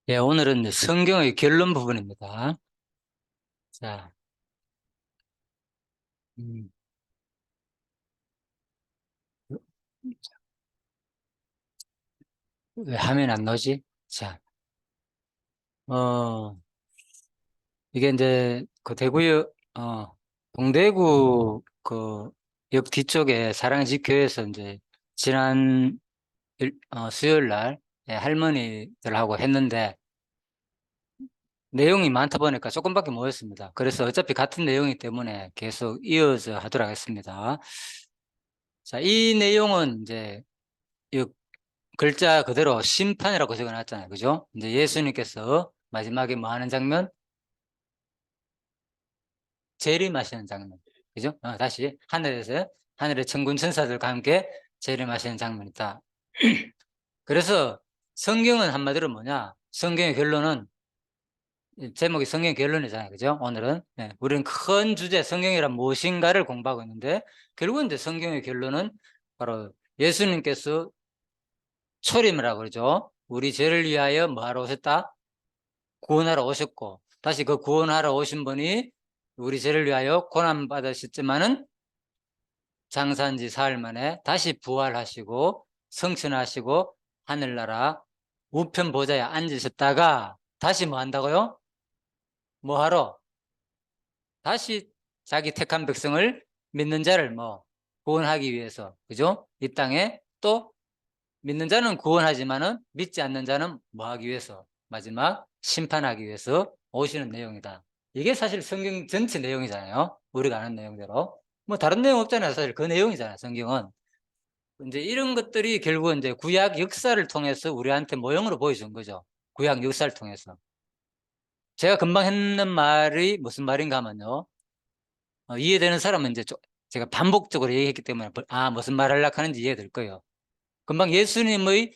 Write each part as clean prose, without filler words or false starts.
예, 오늘은 이제 성경의 결론 부분입니다. 자, 음, 왜 화면 안 나오지? 자, 어, 이게 이제 그 대구역, 동대구 그 역 뒤쪽에 사랑의 교회에서 이제 지난 수요일 날 예, 할머니들하고 했는데 내용이 많다 보니까 조금밖에 못 했습니다. 그래서 어차피 같은 내용이기 때문에 계속 이어서 하도록 하겠습니다. 자, 이 내용은 이제 이 글자 그대로 심판이라고 적어놨잖아요. 그죠? 이제 예수님께서 마지막에 뭐 하는 장면? 재림하시는 장면. 그죠? 다시. 하늘의 천군 천사들과 함께 재림하시는 장면이다. 그래서 성경은 한마디로 뭐냐? 성경의 결론은, 제목이 성경의 결론이잖아요. 그죠? 오늘은. 네, 우리는 큰 주제, 성경이란 무엇인가를 공부하고 있는데, 결국은 이제 성경의 결론은 바로 예수님께서 초림이라고 그러죠. 우리 죄를 위하여 뭐하러 오셨다? 구원하러 오셨고, 다시 그 구원하러 오신 분이 우리 죄를 위하여 고난받으셨지만은 장사한 지 사흘 만에 다시 부활하시고 성천하시고 하늘나라 우편 보좌에 앉으셨다가 다시 뭐 한다고요? 뭐 하러? 다시 자기 택한 백성을 믿는 자를 뭐 구원하기 위해서, 그죠? 이 땅에 또 믿는 자는 구원하지만은 믿지 않는 자는 뭐 하기 위해서? 마지막 심판하기 위해서 오시는 내용이다. 이게 사실 성경 전체 내용이잖아요. 우리가 아는 내용대로. 뭐 다른 내용 없잖아요. 사실 그 내용이잖아요. 성경은. 이제 이런 것들이 결국은 이제 구약 역사를 통해서 우리한테 모형으로 보여준 거죠. 구약 역사를 통해서. 제가 금방 했는 말이 무슨 말인가 하면요. 이해되는 사람은 이제 제가 반복적으로 얘기했기 때문에 무슨 말 하려고 하는지 이해될 거예요. 금방 예수님의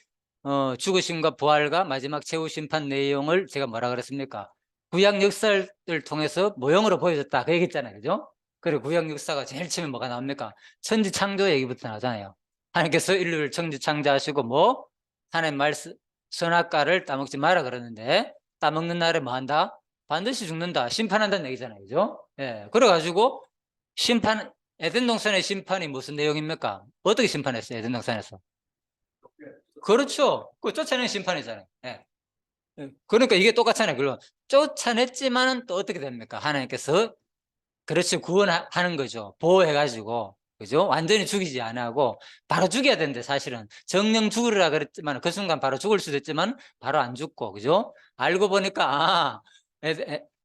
죽으심과 부활과 마지막 최후 심판 내용을 제가 뭐라 그랬습니까? 구약 역사를 통해서 모형으로 보여줬다. 그 얘기했잖아요. 그죠? 그리고 구약 역사가 제일 처음에 뭐가 나옵니까? 천지 창조 얘기부터 나오잖아요. 하나님께서 인류를 천지 창조하시고 뭐? 하나님 말씀, 선악과를 따먹지 마라 그러는데 따먹는 날에 뭐 한다? 반드시 죽는다. 심판한다는 얘기잖아요. 그죠? 예. 그래가지고 에덴 동산의 심판이 무슨 내용입니까? 어떻게 심판했어요? 에덴 동산에서? 그렇죠. 그 쫓아내는 심판이잖아요. 예. 그러니까 이게 똑같잖아요. 물론 쫓아냈지만은 또 어떻게 됩니까? 하나님께서 그렇지 구원하는 거죠. 보호해가지고 그죠? 완전히 죽이지 안 하고 바로 죽여야 되는데 사실은 정령 죽으리라 그랬지만 그 순간 바로 죽을 수도 있지만 바로 안 죽고 그죠? 알고 보니까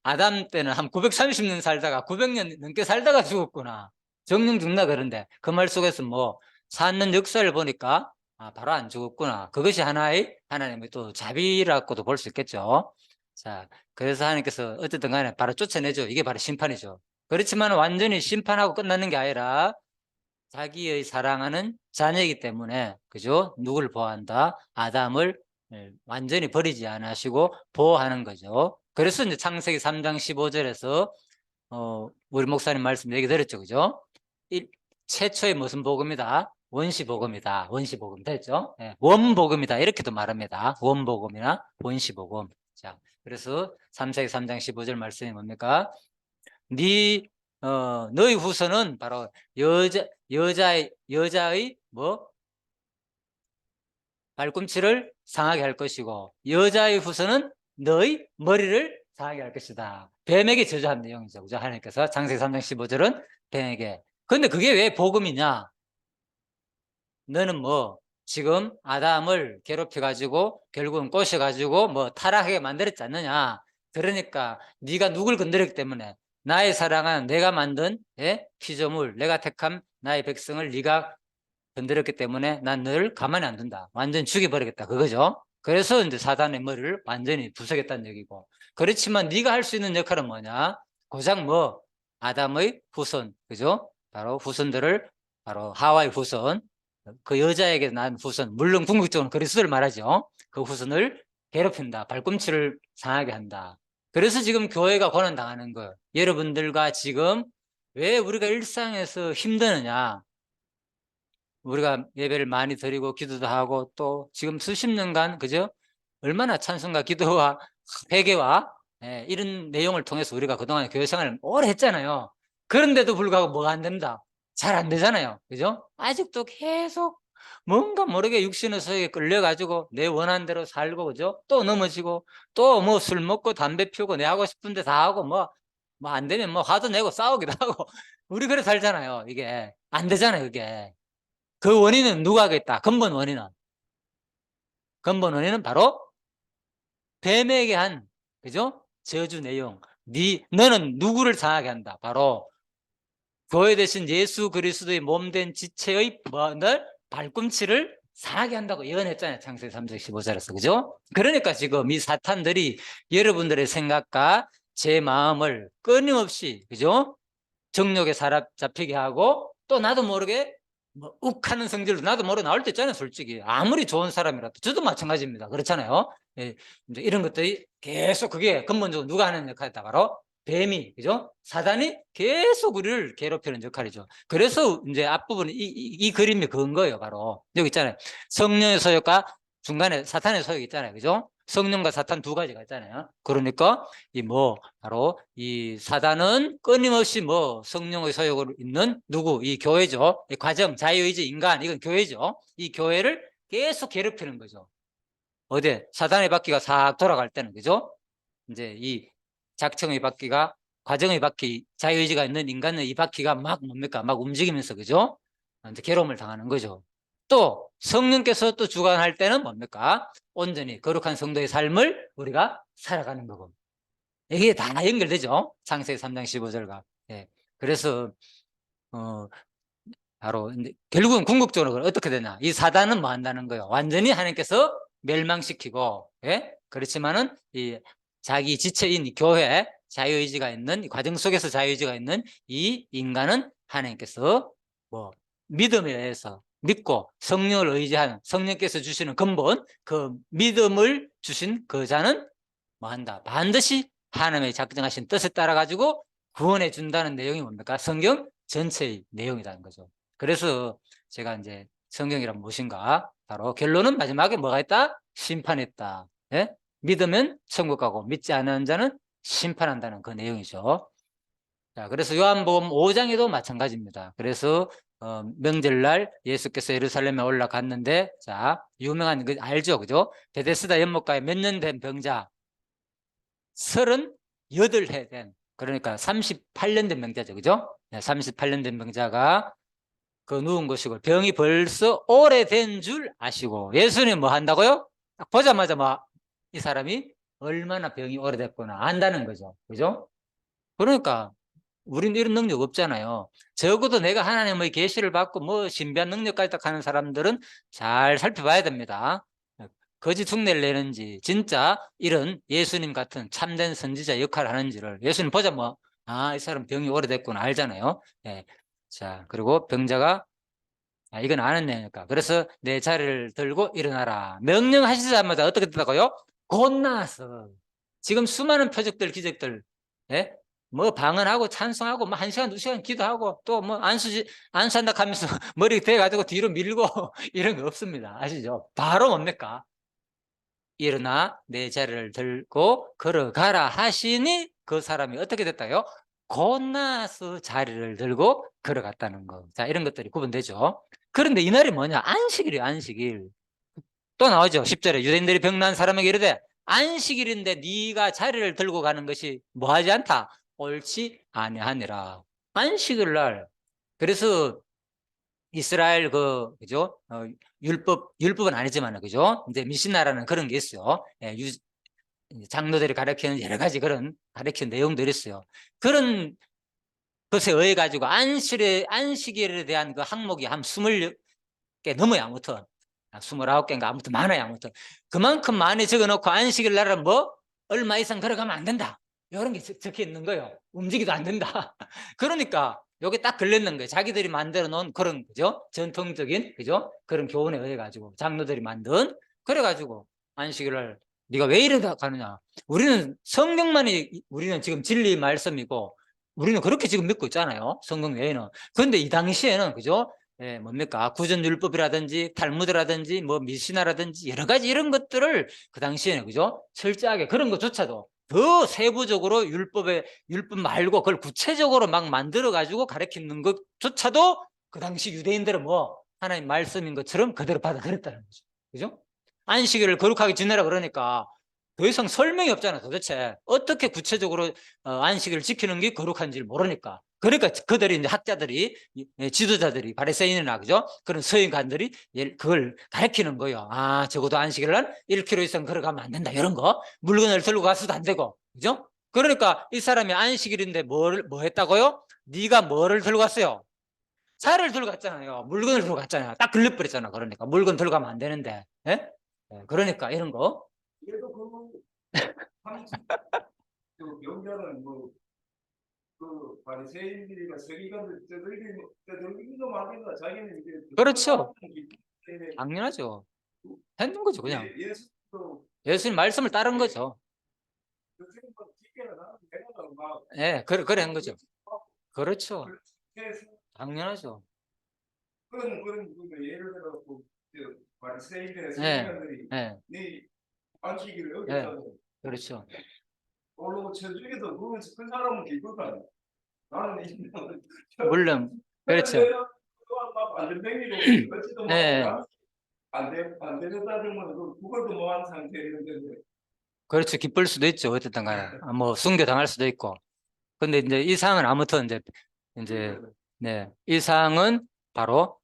아담 때는 한 930년 살다가 900년 넘게 살다가 죽었구나. 정령 죽나 그런데 그 말 속에서 뭐 사는 역사를 보니까 바로 안 죽었구나. 그것이 하나의 하나님의 또 자비라고도 볼 수 있겠죠. 자, 그래서 하나님께서 어쨌든 간에 바로 쫓아내죠. 이게 바로 심판이죠. 그렇지만 완전히 심판하고 끝나는 게 아니라 자기의 사랑하는 자녀이기 때문에 그죠? 누구를 보호한다? 아담을 완전히 버리지 않으시고 보호하는 거죠. 그래서 이제 창세기 3장 15절에서 우리 목사님 말씀 얘기 들었죠. 그죠? 최초의 무슨 복음이다? 원시복음이다. 원시복음 됐죠? 네, 원복음이다. 이렇게도 말합니다. 원복음이나 원시복음. 자, 그래서 3세기 3장 15절 말씀이 뭡니까? 네, 너희 후손은 바로 여자의 뭐? 발꿈치를 상하게 할 것이고, 여자의 후손은 너희 머리를 상하게 할 것이다. 뱀에게 저주한 내용이죠. 그죠? 하나님께서 창세기 3장 15절은 뱀에게. 근데 그게 왜 복음이냐? 너는 뭐, 지금 아담을 괴롭혀가지고, 결국은 꼬셔가지고, 뭐, 타락하게 만들었지 않느냐? 그러니까, 네가 누굴 건드렸기 때문에, 나의 사랑한 내가 만든, 피조물, 내가 택한 나의 백성을 네가 건드렸기 때문에 난 너를 가만히 안 둔다. 완전히 죽여버리겠다. 그거죠. 그래서 이제 사단의 머리를 완전히 부수겠다는 얘기고. 그렇지만 네가 할 수 있는 역할은 뭐냐? 고작 뭐, 아담의 후손, 그죠? 바로 후손들을, 바로 하와의 후손, 그 여자에게 난 후손, 물론 궁극적으로는 그리스도를 말하죠. 그 후손을 괴롭힌다. 발꿈치를 상하게 한다. 그래서 지금 교회가 고난당하는 거예요. 여러분들과 지금 왜 우리가 일상에서 힘드느냐? 우리가 예배를 많이 드리고 기도도 하고 또 지금 수십 년간, 그죠? 얼마나 찬송과 기도와 회개와 이런 내용을 통해서 우리가 그동안 교회 생활을 오래 했잖아요. 그런데도 불구하고 뭐가 안 됩니다. 잘 안 되잖아요. 그죠? 아직도 계속 뭔가 모르게 육신의 소욕에 끌려가지고 내 원하는 대로 살고, 그죠? 또 넘어지고, 또 뭐 술 먹고 담배 피우고 내 하고 싶은데 다 하고, 뭐 안 되면 뭐 화도 내고 싸우기도 하고. 우리 그래 살잖아요. 이게 안 되잖아요. 이게 그 원인은 누가 하겠다? 근본 원인은 바로 뱀에게 한, 그죠? 저주 내용. 너는 누구를 상하게 한다? 바로 교회 대신 예수 그리스도의 몸된 지체의 늘 발꿈치를 상하게 한다고 예언했잖아요. 창세기 3장 15절에서. 그죠? 그러니까 지금 이 사탄들이 여러분들의 생각과 제 마음을 끊임없이, 그죠? 정욕에 사로잡히게 하고, 또 나도 모르게 뭐 욱하는 성질로 나도 모르게 나올 때 있잖아요. 솔직히 아무리 좋은 사람이라도. 저도 마찬가지입니다. 그렇잖아요. 예, 이제 이런 것들이 계속, 그게 근본적으로 누가 하는 역할이다? 바로 뱀이, 그죠? 사단이 계속 우리를 괴롭히는 역할이죠. 그래서 이제 앞부분 이 그림이 그런 거예요. 바로 여기 있잖아요. 성령의 소욕과 중간에 사탄의 소욕이 있잖아요. 그죠? 성령과 사탄 두 가지가 있잖아요. 그러니까 바로 이 사단은 끊임없이 성령의 소욕을 있는 이 교회죠. 이 과정, 자유의지, 인간, 이건 교회죠. 이 교회를 계속 괴롭히는 거죠. 어디 사단의 바퀴가 싹 돌아갈 때는, 그죠? 이제 이 작정의 바퀴가, 과정의 바퀴, 자유의지가 있는 인간의 이 바퀴가 막 움직이면서, 그죠? 이제 괴로움을 당하는 거죠. 또 성령께서 또 주관할 때는 온전히 거룩한 성도의 삶을 우리가 살아가는 거고. 이게 다 연결되죠. 창세기 3장 15절과. 예. 그래서 바로 결국은 궁극적으로 어떻게 되냐? 이 사단은 뭐 한다는 거예요? 완전히 하나님께서 멸망시키고, 예? 그렇지만은 이 자기 지체인 이 교회, 자유의지가 있는 이 과정 속에서 자유의지가 있는 이 인간은 하나님께서 믿음에 의해서 믿고 성령을 의지하는, 성령께서 주시는 근본, 그 믿음을 주신 그 자는 뭐 한다? 반드시 하나님의 작정하신 뜻에 따라 가지고 구원해 준다는 내용이 뭡니까? 성경 전체의 내용이라는 거죠. 그래서 제가 이제 성경이란 무엇인가? 바로 결론은 마지막에 뭐가 있다? 심판했다. 예? 믿으면 천국 가고 믿지 않는 자는 심판한다는 그 내용이죠. 자, 그래서 요한복음 5장에도 마찬가지입니다. 그래서 명절날 예수께서 예루살렘에 올라갔는데, 자, 유명한 거 알죠? 그죠? 베데스다 연못가에 몇 년 된 병자, 38해 된, 그러니까 38년 된 병자죠. 그죠? 네, 38년 된 병자가 그 누운 것이고, 병이 벌써 오래된 줄 아시고, 예수님 뭐 한다고요? 딱 보자마자 이 사람이 얼마나 병이 오래됐구나 안다는 거죠. 그죠? 그러니까 우리는 이런 능력 없잖아요. 적어도 내가 하나님의 계시를 받고 신비한 능력까지 딱 하는 사람들은 잘 살펴봐야 됩니다. 거짓 흉내를 내는지 진짜 이런 예수님 같은 참된 선지자 역할을 하는지를 예수님 보자 이 사람 병이 오래됐구나 알잖아요. 예. 자, 그리고 병자가 이건 아는 내용이니까. 그래서 내 자리를 들고 일어나라. 명령하시자마자 어떻게 됐다고요? 곧 나왔어. 지금 수많은 표적들, 기적들, 예? 방언하고 찬송하고 1시간, 2시간 기도하고 또 안수한다 하면서 머리 대가지고 뒤로 밀고 이런 거 없습니다. 아시죠? 바로 뭡니까? 일어나 내 자리를 들고 걸어가라 하시니 그 사람이 어떻게 됐다요? 곧 나서 자리를 들고 걸어갔다는 거. 자, 이런 것들이 구분되죠. 그런데 이날이 뭐냐? 안식일이에요. 안식일. 또 나오죠. 10절에 유대인들이 병난 사람에게 이르되 안식일인데 네가 자리를 들고 가는 것이 뭐하지 않다? 옳지 아니하니라. 안식일 날. 그래서 이스라엘 그죠? 율법은 아니지만, 그죠? 이제 미시나라는 그런 게 있어요. 예, 장로들이 가르치는 여러 가지 그런 가르치는 내용들이 있어요. 그런 것에 의해 가지고 안식일에 대한 그 항목이 한 20개 넘어요. 아무튼 29개인가 아무튼 많아요. 아무튼 그만큼 많이 적어놓고 안식일 날은 얼마 이상 걸어가면 안 된다, 이런 게 적혀 있는 거예요. 움직이도 안 된다. 그러니까 요게 딱 걸렸는 거예요. 자기들이 만들어 놓은 그런, 그죠? 전통적인, 그죠? 그런 교훈에 의해 가지고 장로들이 만든. 그래가지고 안식일을 네가 왜 이러다 가느냐? 우리는 우리는 지금 진리 말씀이고 우리는 그렇게 지금 믿고 있잖아요. 성경 외에는. 그런데 이 당시에는, 그죠? 예, 뭡니까? 구전율법이라든지 탈무드라든지 뭐 미시나라든지 여러 가지 이런 것들을 그 당시에는 그죠? 철저하게 그런 것조차도 더 세부적으로 율법 말고 그걸 구체적으로 막 만들어 가지고 가르치는 것조차도 그 당시 유대인들은 뭐 하나님 말씀인 것처럼 그대로 받아들였다는 거죠. 그죠? 안식일을 거룩하게 지내라 그러니까 더 이상 설명이 없잖아. 도대체 어떻게 구체적으로 안식일을 지키는 게 거룩한지를 모르니까. 그러니까 그들이 이제 학자들이 지도자들이 바리새인이나 그죠? 그런 서인관들이 그걸 가르치는 거예요. 아, 적어도 안식일 날 1km 이상 걸어가면 안 된다. 이런 거. 물건을 들고 가서도 안 되고. 그죠? 그러니까 이 사람이 안식일인데 뭐 했다고요? 네가 뭐를 들고 갔어요? 차를 들고 갔잖아요. 물건을 들고 갔잖아요. 딱 걸려버렸잖아. 그러니까 물건 들고 가면 안 되는데. 예? 그러니까 이런 거. 그래도 그 그 명절은 뭐그 바리새인들이나 서기관들 떠들기도 만든다. 자기는 이제 그렇죠. 당연하죠. 했는 거죠, 그냥. 예수도 예수님 말씀을 따른 거죠. 예, 그래 한 거죠. 그렇죠. 당연하죠. 그런 예를 들어 바리새인이나 예, 서기관들이 예, 네 안식일을 예, 어겼다고 그렇죠. 물론 천주교도 그 사람은 기쁘다. 나는 물론, 그렇죠. 안전뱅이로 어찌도 예, 안 되겠다면 그걸도 뭐한 상태였는데 그렇죠. 기쁠 수도 있죠. 어쨌든 간에. 뭐, 순교 당할 수도 있고. 근데 이제 이 사항은 아무튼 이제, 네. 이 사항은 바로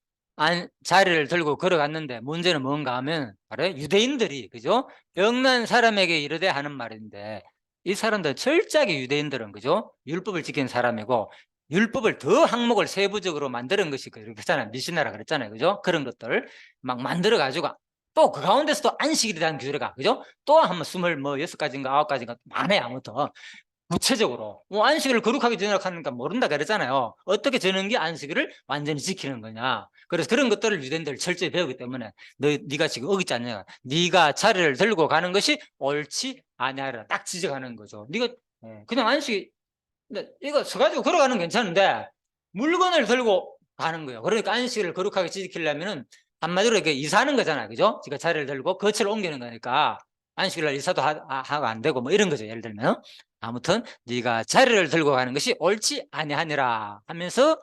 자리를 들고 걸어갔는데 문제는 뭔가 하면 바로 유대인들이, 그죠? 병난 사람에게 이르되 하는 말인데 이 사람들 철저하게 유대인들은, 그죠? 율법을 지킨 사람이고 율법을 더 항목을 세부적으로 만드는 것이 그렇잖아요. 미시나라 그랬잖아요. 그죠? 그런 것들 막 만들어 가지고 또 그 가운데서도 안식일에 대한 규례가, 그죠? 또 한번 26가지인가 9가지인가 많아요. 아무튼 구체적으로 뭐 안식일을 거룩하게 지내라 하니까 모른다 그랬잖아요. 어떻게 저는 게 안식일을 완전히 지키는 거냐. 그래서 그런 것들을 유대인들 철저히 배우기 때문에 네가 지금 어기지 않냐. 네가 자리를 들고 가는 것이 옳지 아니하라 딱 지적하는 거죠. 네가 그냥 안식 이거 서가지고 걸어가는 건 괜찮은데 물건을 들고 가는 거예요. 그러니까 안식일을 거룩하게 지키려면은 한마디로 이렇게 이사하는 거잖아요. 그죠? 지가 자리를 들고 거처를 옮기는 거니까 안식일날 이사도 하고 안 되고 뭐 이런 거죠. 예를 들면 아무튼 네가 자리를 들고 가는 것이 옳지 아니하니라 하면서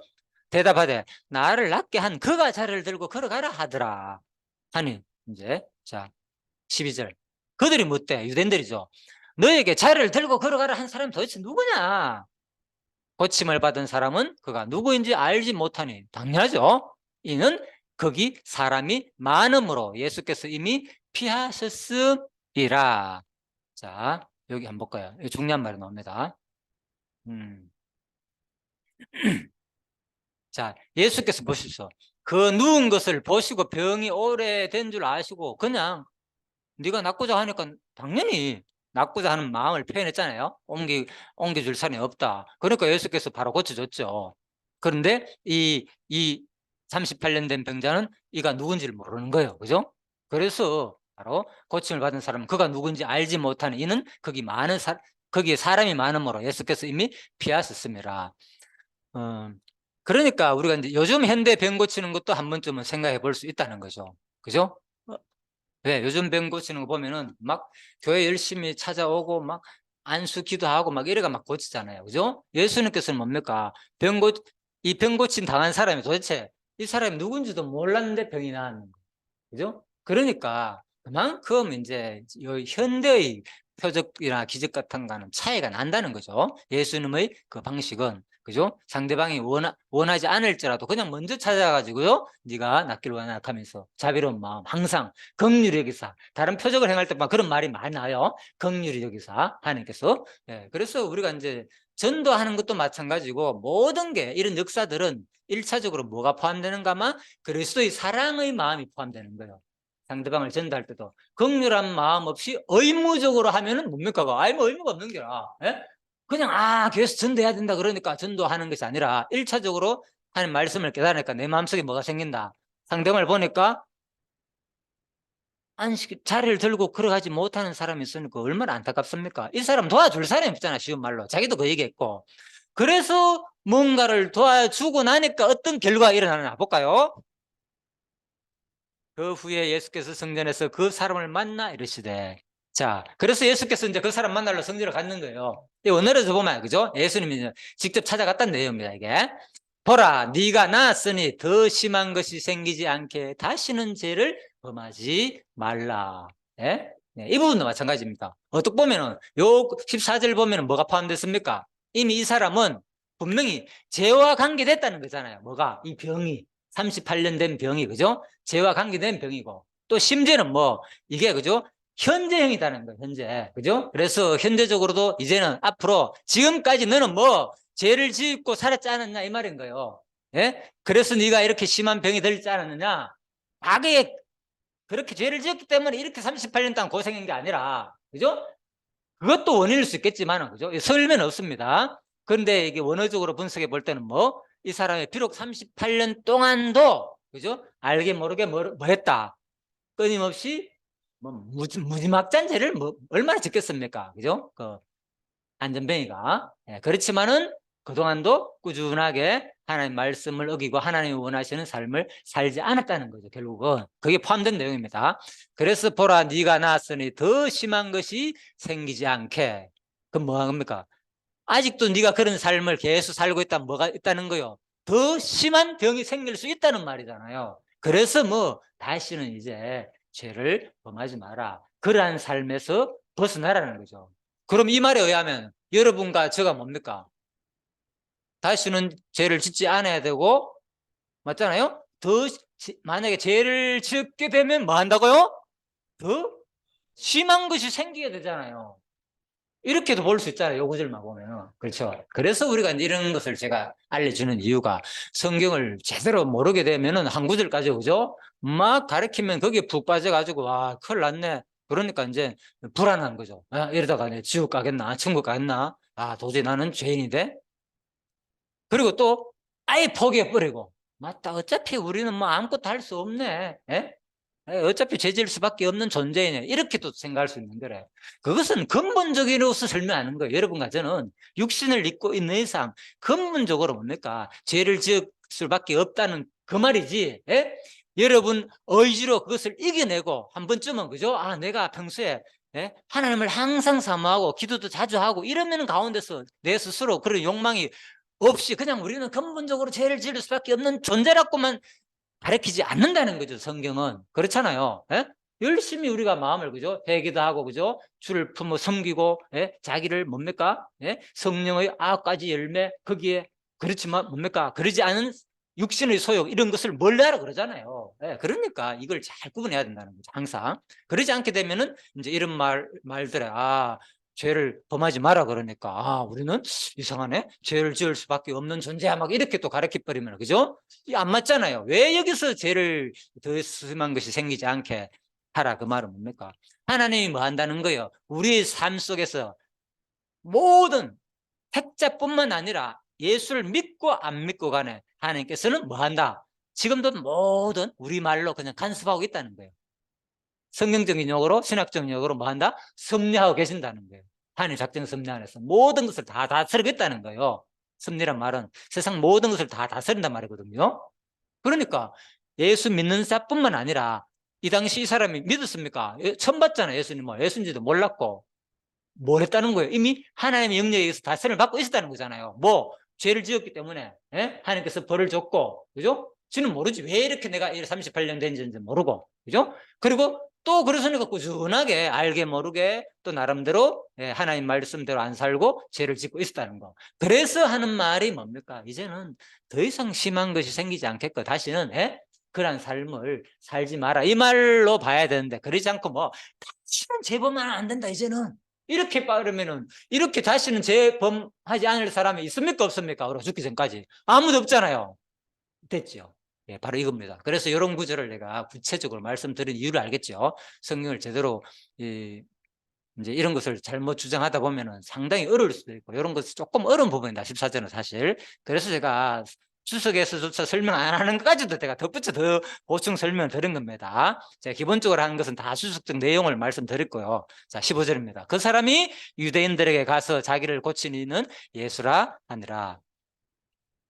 대답하되 나를 낫게 한 그가 자리를 들고 걸어가라 하더라 하니 이제 자 12절 그들이 묻되 유대인들이죠. 너에게 자리를 들고 걸어가라 한 사람이 도대체 누구냐? 고침을 받은 사람은 그가 누구인지 알지 못하니 당연하죠. 이는 거기 사람이 많음으로 예수께서 이미 피하셨으리라. 자, 여기 한번 볼까요? 중요한 말이 나옵니다. 자, 예수께서 보십시오. 그 누운 것을 보시고 병이 오래된 줄 아시고 그냥 네가 낫고자 하니까 당연히 낫고자 하는 마음을 표현했잖아요. 옮겨줄 사람이 없다. 그러니까 예수께서 바로 고쳐줬죠. 그런데 이 38년 된 병자는 이가 누군지를 모르는 거예요. 그죠? 그래서 바로 고침을 받은 사람은 그가 누군지 알지 못하는 이는 거기에 사람이 많음으로 예수께서 이미 피하셨습니다. 그러니까 우리가 이제 요즘 현대 병 고치는 것도 한 번쯤은 생각해 볼 수 있다는 거죠. 그죠? 왜? 요즘 병 고치는 거 보면은 막 교회 열심히 찾아오고 막 안수 기도하고 막 이래가 막 고치잖아요. 그죠? 예수님께서는 뭡니까? 이 병 고침 당한 사람이 도대체 이 사람이 누군지도 몰랐는데 병이 나았는 거예요. 그죠? 그러니까 그만큼 이제 현대의 표적이나 기적 같은 거는 차이가 난다는 거죠. 예수님의 그 방식은 그죠? 상대방이 원하지 않을지라도 그냥 먼저 찾아가지고요. 네가 낫기를 원하나 하면서 자비로운 마음 항상 긍휼히 여기사 다른 표적을 행할 때만 그런 말이 많이 나요. 긍휼히 여기사 하나님께서 그래서 우리가 이제 전도하는 것도 마찬가지고 모든 게 이런 역사들은 1차적으로 뭐가 포함되는가만 그리스도의 사랑의 마음이 포함되는 거예요. 상대방을 전도할 때도 긍휼한 마음 없이 의무적으로 하면은 뭡니까? 뭐 의무가 없는 게라. 그냥 교회에서 전도해야 된다 그러니까 전도하는 것이 아니라 1차적으로 하는 말씀을 깨달으니까 내 마음속에 뭐가 생긴다. 상대방을 보니까 자리를 들고 걸어가지 못하는 사람이 있으니까 얼마나 안타깝습니까? 이 사람 도와줄 사람이 없잖아. 쉬운 말로. 자기도 그 얘기했고. 그래서 뭔가를 도와주고 나니까 어떤 결과가 일어나나 볼까요? 그 후에 예수께서 성전에서 그 사람을 만나 이르시되. 자, 그래서 예수께서 이제 그 사람 만나러 성전을 갔는 거예요. 이 원어에서 보면, 그죠? 예수님이 이제 직접 찾아갔다는 내용입니다, 이게. 보라, 네가 나았으니 더 심한 것이 생기지 않게 다시는 죄를 범하지 말라. 예? 네, 이 부분도 마찬가지입니다. 어떻게 보면은, 요 14절 보면은 뭐가 포함됐습니까? 이미 이 사람은 분명히 죄와 관계됐다는 거잖아요. 뭐가? 이 병이. 38년 된 병이, 그죠? 죄와 관계된 병이고, 또 심지어는 뭐 이게, 그죠? 현재형이라는 거예요. 현재, 그죠? 그래서 현재적으로도 이제는 앞으로, 지금까지 너는 뭐 죄를 짓고 살았지 않았냐 이 말인 거예요. 예? 그래서 네가 이렇게 심한 병이 들지 않았느냐? 악에 그렇게 죄를 지었기 때문에 이렇게 38년 동안 고생한 게 아니라, 그죠? 그것도 원인일 수 있겠지만, 그죠? 설명은 없습니다. 그런데 이게 원어적으로 분석해 볼 때는 뭐, 이 사람이 비록 38년 동안도, 그죠? 알게 모르게 뭐 했다. 끊임없이 뭐 무지막지한 죄를 뭐 얼마나 짓겠습니까? 그죠? 그 안전뱅이가. 예, 그렇지만은 그동안도 꾸준하게 하나님 말씀을 어기고 하나님이 원하시는 삶을 살지 않았다는 거죠. 결국은 그게 포함된 내용입니다. 그래서 보라, 네가 나았으니 더 심한 것이 생기지 않게. 그럼 뭐 합니까? 아직도 네가 그런 삶을 계속 살고 있다면 뭐가 있다는 거요? 더 심한 병이 생길 수 있다는 말이잖아요. 그래서 뭐 다시는 이제 죄를 범하지 마라. 그러한 삶에서 벗어나라는 거죠. 그럼 이 말에 의하면 여러분과 제가 뭡니까? 다시는 죄를 짓지 않아야 되고, 맞잖아요? 만약에 죄를 짓게 되면 뭐 한다고요? 더 심한 것이 생기게 되잖아요. 이렇게도 볼 수 있잖아요. 요 구절만 보면. 그렇죠. 그래서 우리가 이런 것을 제가 알려주는 이유가, 성경을 제대로 모르게 되면은 한 구절까지, 그죠? 막 가르치면 거기에 푹 빠져가지고, 와, 큰일 났네. 그러니까 이제 불안한 거죠. 아, 이러다가 내 지옥 가겠나? 천국 가겠나? 아, 도저히 나는 죄인인데? 그리고 또 아예 포기해버리고, 맞다. 어차피 우리는 뭐 아무것도 할 수 없네. 예? 어차피 죄질 수밖에 없는 존재이네. 이렇게 또 생각할 수 있는 거래. 그것은 근본적으로서 설명하는 거예요. 여러분과 저는 육신을 입고 있는 이상 근본적으로 뭡니까? 죄를 지을 수밖에 없다는 그 말이지. 예? 여러분 의지로 그것을 이겨내고 한 번쯤은, 그죠? 아, 내가 평소에, 예? 하나님을 항상 사모하고 기도도 자주 하고 이러면 가운데서 내 스스로 그런 욕망이 없이 그냥 우리는 근본적으로 죄를 지을 수밖에 없는 존재라고만 가르치지 않는다는 거죠. 성경은. 그렇잖아요. 예? 열심히 우리가 마음을, 그죠? 회개도 하고, 그죠? 주를 품어 섬기고, 예? 자기를 뭡니까? 예? 성령의 9가지 열매 거기에, 그렇지만 뭡니까? 그러지 않은 육신의 소욕 이런 것을 멀리하라 그러잖아요. 예? 그러니까 이걸 잘 구분해야 된다는 거죠. 항상. 그러지 않게 되면은 이제 이런 말들에, 아, 죄를 범하지 마라 그러니까, 아, 우리는 이상하네. 죄를 지을 수밖에 없는 존재야. 막 이렇게 또 가르쳐 버리면, 그죠? 안 맞잖아요. 왜 여기서 죄를 더 심한 것이 생기지 않게 하라, 그 말은 뭡니까? 하나님이 뭐 한다는 거예요? 우리의 삶 속에서 모든 택자뿐만 아니라 예수를 믿고 안 믿고 간에 하나님께서는 뭐 한다? 지금도 모든 우리말로 그냥 간섭하고 있다는 거예요. 성경적인 용어로, 신학적인 용어로 뭐 한다? 섭리하고 계신다는 거예요. 하나님 작정 섭리 안에서 모든 것을 다 다스리고 있다는 거예요. 섭리란 말은 세상 모든 것을 다 다스린단 말이거든요. 그러니까 예수 믿는 자뿐만 아니라, 이 당시 이 사람이 믿었습니까? 처음 봤잖아요. 예수님을. 예수인지도 몰랐고 뭘 했다는 거예요? 이미 하나님의 영역에 의해서 다스림을 받고 있었다는 거잖아요. 뭐 죄를 지었기 때문에, 예? 하나님께서 벌을 줬고, 그죠? 지는 모르지. 왜 이렇게 내가 38년 된지 모르고, 그죠? 그리고 또 그러서니까 꾸준하게 알게 모르게 또 나름대로, 예, 하나님 말씀대로 안 살고 죄를 짓고 있었다는 거. 그래서 하는 말이 뭡니까? 이제는 더 이상 심한 것이 생기지 않겠고 다시는, 예? 그런 삶을 살지 마라, 이 말로 봐야 되는데, 그러지 않고 뭐 다시는 죄범하면 안 된다 이제는, 이렇게 빠르면은, 이렇게 다시는 재범하지 않을 사람이 있습니까 없습니까? 그리고 죽기 전까지 아무도 없잖아요. 됐죠. 예, 바로 이겁니다. 그래서 이런 구절을 내가 구체적으로 말씀드린 이유를 알겠죠. 성경을 제대로, 이제 이런 것을 잘못 주장하다 보면은 상당히 어려울 수도 있고, 이런 것이 조금 어려운 부분이다, 14절은 사실. 그래서 제가 주석에서조차 설명 안 하는 것까지도 제가 덧붙여 더 보충 설명을 드린 겁니다. 제가 기본적으로 하는 것은 다 주석적 내용을 말씀드렸고요. 자, 15절입니다. 그 사람이 유대인들에게 가서 자기를 고치는 예수라 하니라.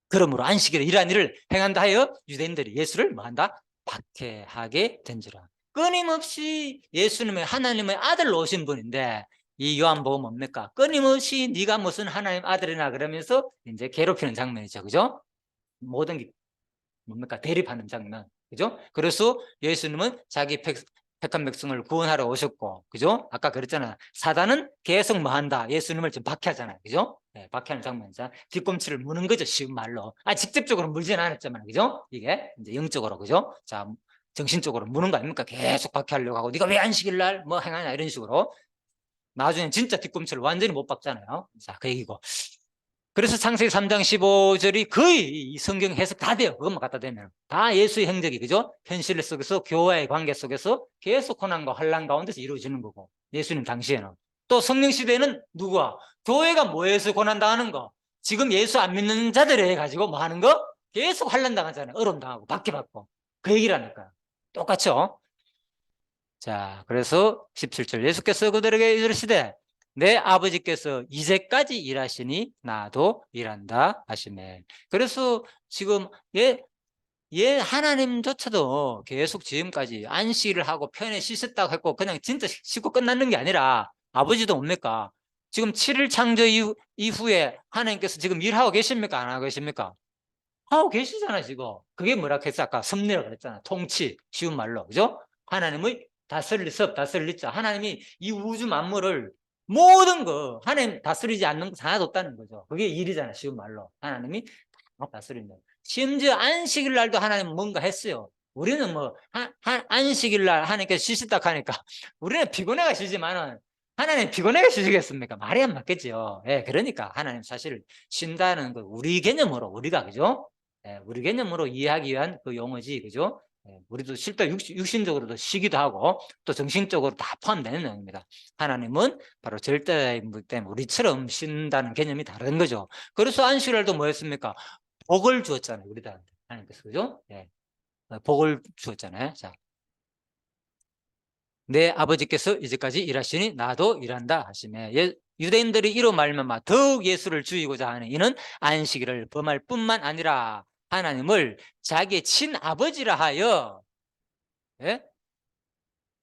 그러므로 안식일에 이러한 일을 행한다 하여 유대인들이 예수를 뭐한다? 박해하게 된지라. 끊임없이 예수님의 하나님의 아들로 오신 분인데 이 요한복음 뭡니까? 끊임없이 네가 무슨 하나님 아들이나 그러면서 이제 괴롭히는 장면이죠. 그죠? 모든 게 뭡니까? 대립하는 장면. 그죠? 그래서 예수님은 자기 택한 백성을 구원하러 오셨고, 그죠? 아까 그랬잖아. 사단은 계속 뭐 한다? 예수님을 좀 박해하잖아요. 그죠? 네, 박해하는 장면이죠. 뒤꿈치를 무는 거죠. 쉬운 말로. 직접적으로 물지는 않았지만, 그죠? 이게 이제 영적으로, 그죠? 자, 정신적으로 무는 거 아닙니까? 계속 박해하려고 하고, 네가 왜 안식일 날 뭐 행하냐? 이런 식으로. 나중에 진짜 뒤꿈치를 완전히 못 박잖아요. 자, 그 얘기고. 그래서 창세기 3장 15절이 거의 이 성경 해석 다 돼요. 그것만 갖다 대면. 다 예수의 행적이, 그죠? 현실 속에서, 교회의 관계 속에서 계속 고난과 환란 가운데서 이루어지는 거고. 예수님 당시에는. 또 성령 시대에는 누구와? 교회가 뭐해서 고난당하는 거? 지금 예수 안 믿는 자들에 해가지고 뭐 하는 거? 계속 환란 당하잖아요. 어려움 당하고, 박해받고. 그 얘기를 하니까. 똑같죠? 자, 그래서 17절 예수께서 그들에게 이르시되 내 아버지께서 이제까지 일하시니 나도 일한다 하시네. 그래서 지금 하나님조차도 계속 지금까지 안식일을 하고 편에 쉬셨다고 했고 그냥 진짜 쉬고 끝나는 게 아니라 아버지도 뭡니까? 지금 7일 창조 이후에 하나님께서 지금 일하고 계십니까? 안 하고 계십니까? 하고 계시잖아, 지금. 그게 뭐라 했어? 아까 섭리라고 그랬잖아. 통치, 쉬운 말로. 그죠? 하나님의 다스릴 섭, 다스릴 자. 하나님이 이 우주 만물을 모든 거, 하나님 다스리지 않는 거 하나도 없다는 거죠. 그게 일이잖아, 쉬운 말로. 하나님이 다 다스린다. 심지어 안식일 날도 하나님 뭔가 했어요. 우리는 뭐, 안식일 날 하나님께서 쉬셨다 하니까, 우리는 피곤해가 쉬지만은, 하나님 피곤해가 쉬시겠습니까? 말이 안 맞겠죠. 예, 그러니까 하나님 사실 쉰다는 거, 우리 개념으로, 우리가, 그죠? 예, 우리 개념으로 이해하기 위한 그 용어지, 그죠? 예, 우리도 실제 육신적으로도 쉬기도 하고 또 정신적으로 다 포함되는 내용입니다. 하나님은 바로 절대이기 때문에 우리처럼 쉰다는 개념이 다른 거죠. 그래서 안식일도 뭐였습니까? 복을 주었잖아요, 우리들한테. 하나님께서, 그죠? 예, 복을 주었잖아요. 자, 내 아버지께서 이제까지 일하시니 나도 일한다 하시며 유대인들이 이로 말미암아 더욱 예수를 죽이고자 하는 이는 안식일을 범할 뿐만 아니라 하나님을 자기의 친아버지라 하여 예?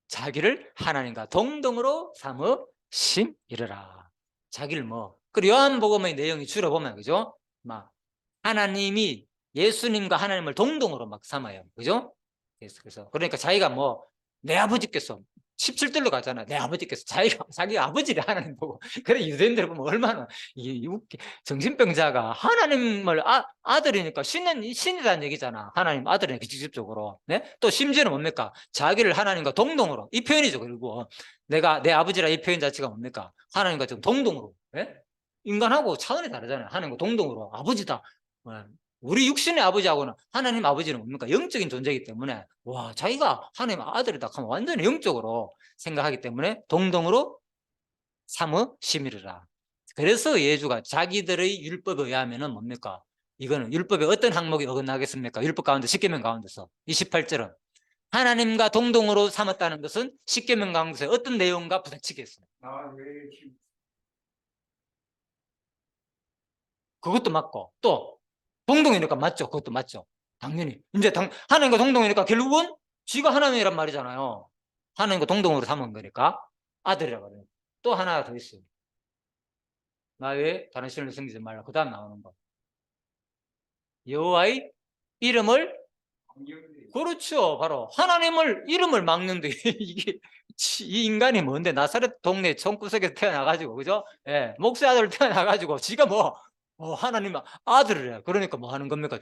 자기를 하나님과 동등으로 삼어 심이르라. 자기를 뭐 그리고 요한복음의 내용이 주로 보면 그죠? 막 하나님이 예수님과 하나님을 동등으로 막 삼아요. 그죠? 그래서 그러니까 자기가 뭐 내 아버지께서 17절로 가잖아. 내 아버지께서 자기 아버지를 하나님 보고 그래 유대인들 보면 얼마나 정신병자가 하나님을 아들이니까 신이라는 얘기잖아. 하나님 아들이니까 직접적으로. 네? 또 심지어는 뭡니까? 자기를 하나님과 동등으로 이 표현이죠. 그리고 내가 내 아버지라 이 표현 자체가 뭡니까? 하나님과 좀 동등으로. 네? 인간하고 차원이 다르잖아요. 하나님과 동등으로 아버지다. 우리 육신의 아버지하고는 하나님 아버지는 뭡니까? 영적인 존재이기 때문에 와 자기가 하나님 아들이다 하면 완전히 영적으로 생각하기 때문에 동등으로 삼어 심이르라. 그래서 예수가 자기들의 율법에 의하면은 뭡니까? 이거는 율법의 어떤 항목이 어긋나겠습니까? 율법 가운데 십계명 가운데서 28절은 하나님과 동등으로 삼았다는 것은 십계명 가운데서 어떤 내용과 부딪히겠어요? 나왜 그것도 맞고 또 동등이니까 맞죠. 그것도 맞죠. 당연히 이제 하나님과 동등이니까 결국은 쥐가 하나님이란 말이잖아요. 하나님과 동등으로 삼은 거니까 아들이라고 그래요. 또 하나 더 있어요. 나 외에 다른 신을 섬기지 말라. 그 다음 나오는 거. 여호와의 이름을 그렇죠. 바로 하나님을 이름을 막는데 이게 이 인간이 뭔데 나사렛 동네 총구석에서 태어나가지고 그죠? 예, 목사 아들 태어나가지고 지가 하나님 아들을 해. 그러니까 뭐 하는 겁니까?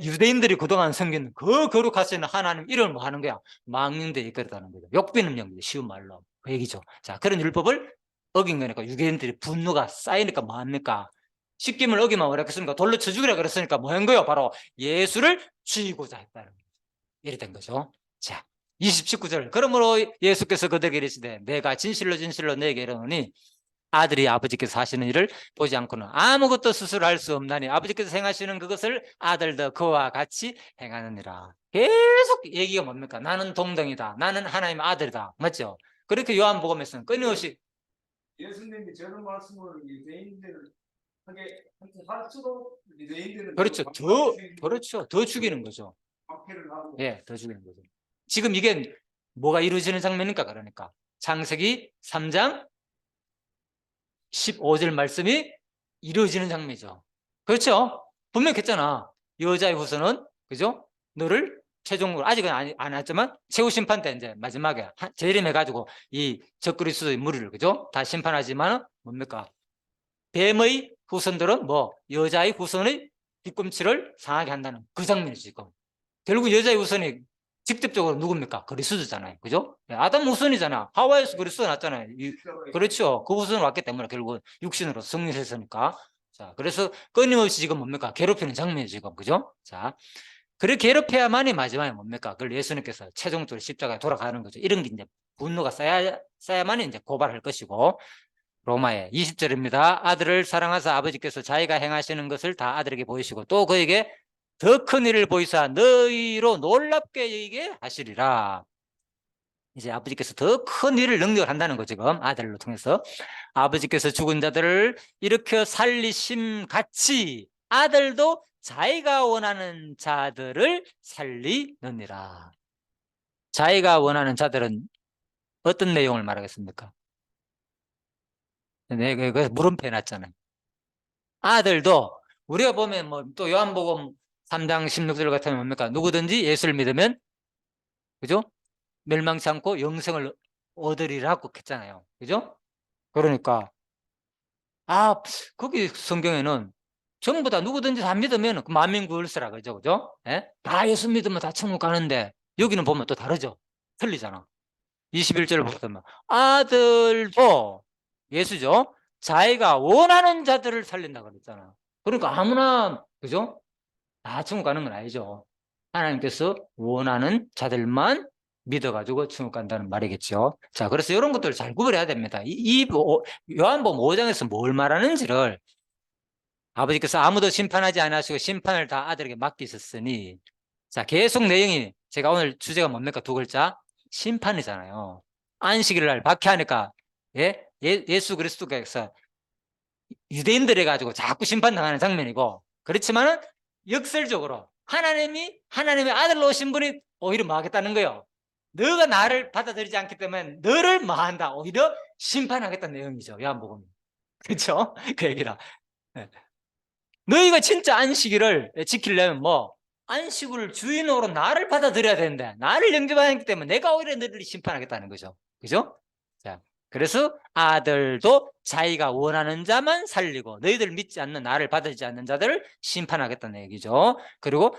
유대인들이 그동안 섬긴 그 거룩하신 하나님 이름을 뭐 하는 거야? 막는 데 이끌었다는 거죠. 욕비는 영이죠. 쉬운 말로 그 얘기죠. 자, 그런 율법을 어긴 거니까 유대인들이 분노가 쌓이니까 뭐 합니까? 십계명을 어기면 뭐라 했습니까? 돌로 쳐 죽이라 그랬으니까 뭐 한 거예요? 바로 예수를 죽이고자 했다는 거예요. 이래 된 거죠. 자, 19절. 그러므로 예수께서 그들에게 이르시되 내가 진실로 진실로 너에게 이르노니 아들이 아버지께서 하시는 일을 보지 않고는 아무것도 스스로 할 수 없나니 아버지께서 행하시는 그것을 아들도 그와 같이 행하느니라. 계속 얘기가 뭡니까? 나는 동등이다. 나는 하나님의 아들이다. 맞죠? 그렇게 요한복음에서는 끊임없이 예수님이 저런 말씀을 유대인들 하게 할수록 유대인들은 그렇죠. 그렇죠. 더 죽이는 거죠. 박해를 하고 예, 더 죽이는 거죠. 지금 이게 뭐가 이루어지는 장면이니까 그러니까 창세기 3장 15절 말씀이 이루어지는 장면이죠. 그렇죠? 분명히 했잖아. 여자의 후손은 그죠? 너를 최종으로 아직은 안 했지만 최후 심판 때 이제 마지막에 재림해가지고 이 적그리스도의 무리를 그죠? 다 심판하지만 뭡니까? 뱀의 후손들은 뭐 여자의 후손의 뒤꿈치를 상하게 한다는 그 장면이지 지금. 결국 여자의 후손이 직접적으로 누굽니까? 그리스도잖아요. 그죠? 아담 후손이잖아. 하와에서 그리스도 났잖아요. 그렇죠. 그 후손으로 왔기 때문에 결국은 육신으로 승리했으니까. 자, 그래서 끊임없이 지금 뭡니까? 괴롭히는 장면이 지금. 그죠? 자, 그렇게 괴롭혀야만이 마지막에 뭡니까? 그걸 예수님께서 최종적으로 십자가에 돌아가는 거죠. 이런 게 이제 분노가 쌓야만이 이제 고발할 것이고. 로마의 20절입니다. 아들을 사랑하사 아버지께서 자기가 행하시는 것을 다 아들에게 보이시고 또 그에게 더 큰 일을 보이사 너희로 놀랍게 여기게 하시리라. 이제 아버지께서 더 큰 일을 능력을 한다는 거 지금 아들로 통해서 아버지께서 죽은 자들을 일으켜 살리심 같이 아들도 자기가 원하는 자들을 살리느니라. 자기가 원하는 자들은 어떤 내용을 말하겠습니까? 네, 그 물음표 해놨잖아요. 아들도 우리가 보면 뭐 또 요한복음 3장 16절 같으면 뭡니까? 누구든지 예수를 믿으면 그죠? 멸망치 않고 영생을 얻으리라고 했잖아요. 그죠? 그러니까 거기 성경에는 전부 다 누구든지 다 믿으면 그 만민구월세라 그죠? 그죠? 예? 다 예수 믿으면 다 천국 가는데 여기는 보면 또 다르죠. 틀리잖아. 21절을 보면 아들도 예수죠. 자기가 원하는 자들을 살린다 그랬잖아. 그러니까 아무나 그죠? 다 천국 가는 건 아니죠. 하나님께서 원하는 자들만 믿어가지고 천국 간다는 말이겠죠. 자, 그래서 이런 것들을 잘 구별해야 됩니다. 요한복음 5장에서 뭘 말하는지를 아버지께서 아무도 심판하지 않으시고 심판을 다 아들에게 맡기셨으니 자, 계속 내용이 제가 오늘 주제가 뭡니까? 두 글자 심판이잖아요. 안식일 날 박해하니까 예수 그리스도께서 유대인들에 가지고 자꾸 심판당하는 장면이고 그렇지만은 역설적으로 하나님의 아들로 오신 분이 오히려 뭐 하겠다는 거예요. 너가 나를 받아들이지 않기 때문에 너를 뭐 한다. 오히려 심판하겠다는 내용이죠. 요한복음. 그렇죠? 그 얘기라. 네. 너희가 진짜 안식일을 지키려면 뭐 안식을 주인으로 나를 받아들여야 되는데 나를 영접하기 때문에 내가 오히려 너를 심판하겠다는 거죠. 그죠? 자, 그래서 아들도 자기가 원하는 자만 살리고 너희들 믿지 않는 나를 받아들이지 않는 자들을 심판하겠다는 얘기죠. 그리고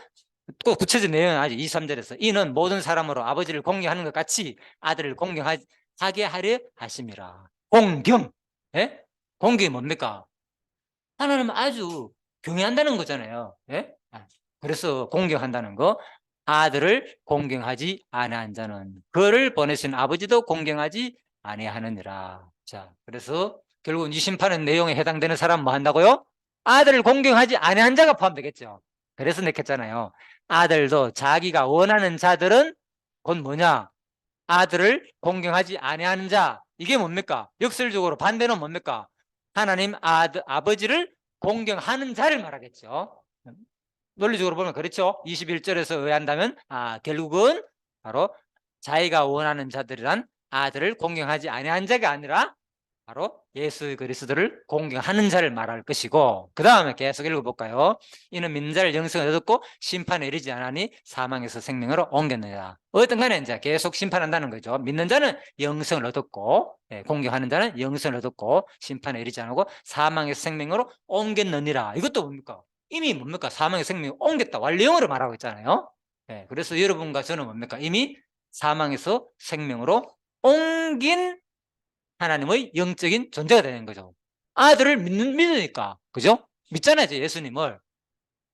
또 구체적인 내용은 아직 2, 3절에서 이는 모든 사람으로 아버지를 공경하는 것 같이 아들을 공경하게 하려 하심이라. 공경. 예? 공경이 뭡니까? 하나님은 아주 경외한다는 거잖아요. 예? 그래서 공경한다는 거. 아들을 공경하지 아니한 자는 그를 보내신 아버지도 공경하지 아니하느니라. 자, 그래서 결국 이 심판의 내용에 해당되는 사람 뭐 한다고요? 아들을 공경하지 아니한 자가 포함되겠죠. 그래서 냈겠잖아요. 아들도 자기가 원하는 자들은 곧 뭐냐? 아들을 공경하지 아니하는 자. 이게 뭡니까? 역설적으로 반대는 뭡니까? 하나님 아버지를 공경하는 자를 말하겠죠. 논리적으로 보면 그렇죠. 21절에서 의한다면 결국은 바로 자기가 원하는 자들이란 아들을 공경하지 아니한 자가 아니라 바로 예수 그리스도를 공경하는 자를 말할 것이고 그 다음에 계속 읽어볼까요? 이는 믿는 자를 영생을 얻었고 심판에 이르지 않으니 사망에서 생명으로 옮겼느니라. 어떤 간에 이제 계속 심판한다는 거죠. 믿는 자는 영생을 얻었고 공경하는 자는 영생을 얻었고 심판에 이르지 않고 사망에서 생명으로 옮겼느니라. 이것도 뭡니까? 이미 뭡니까? 사망의 생명을 옮겼다. 완료형으로 말하고 있잖아요. 그래서 여러분과 저는 뭡니까? 이미 사망에서 생명으로 옮긴 하나님의 영적인 존재가 되는 거죠. 아들을 믿으니까. 그죠? 믿잖아요. 예수님을.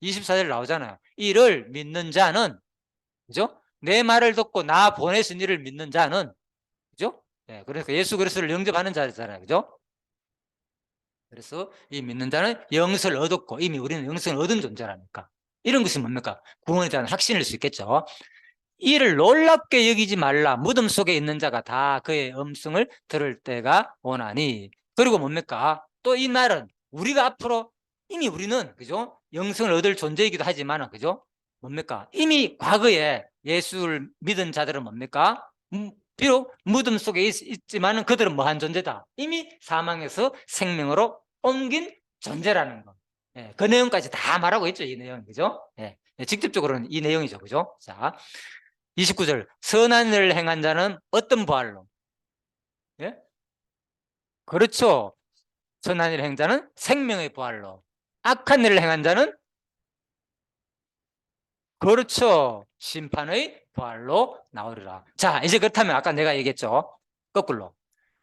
24절 나오잖아요. 이를 믿는 자는, 그죠? 내 말을 듣고 나 보내신 이를 믿는 자는, 그죠? 그러니까 예수 그리스도를 영접하는 자잖아요. 그죠? 그래서 이 믿는 자는 영생을 얻었고, 이미 우리는 영생을 얻은 존재라니까. 이런 것이 뭡니까? 구원에 대한 확신일 수 있겠죠. 이를 놀랍게 여기지 말라. 무덤 속에 있는 자가 다 그의 음성을 들을 때가 오나니. 그리고 뭡니까? 또 이 날은 우리가 앞으로 이미 우리는 그죠? 영생을 얻을 존재이기도 하지만 그죠? 뭡니까? 이미 과거에 예수를 믿은 자들은 뭡니까? 비록 무덤 속에 있지만은 그들은 뭐한 존재다? 이미 사망에서 생명으로 옮긴 존재라는 거. 예, 그 내용까지 다 말하고 있죠, 이 내용. 그죠? 예, 직접적으로는 이 내용이죠. 그죠? 자, 29절. 선한 일을 행한 자는 어떤 부활로? 예? 그렇죠. 선한 일을 행한 자는 생명의 부활로. 악한 일을 행한 자는 그렇죠. 심판의 부활로 나오리라. 자, 이제 그렇다면 아까 내가 얘기했죠. 거꾸로.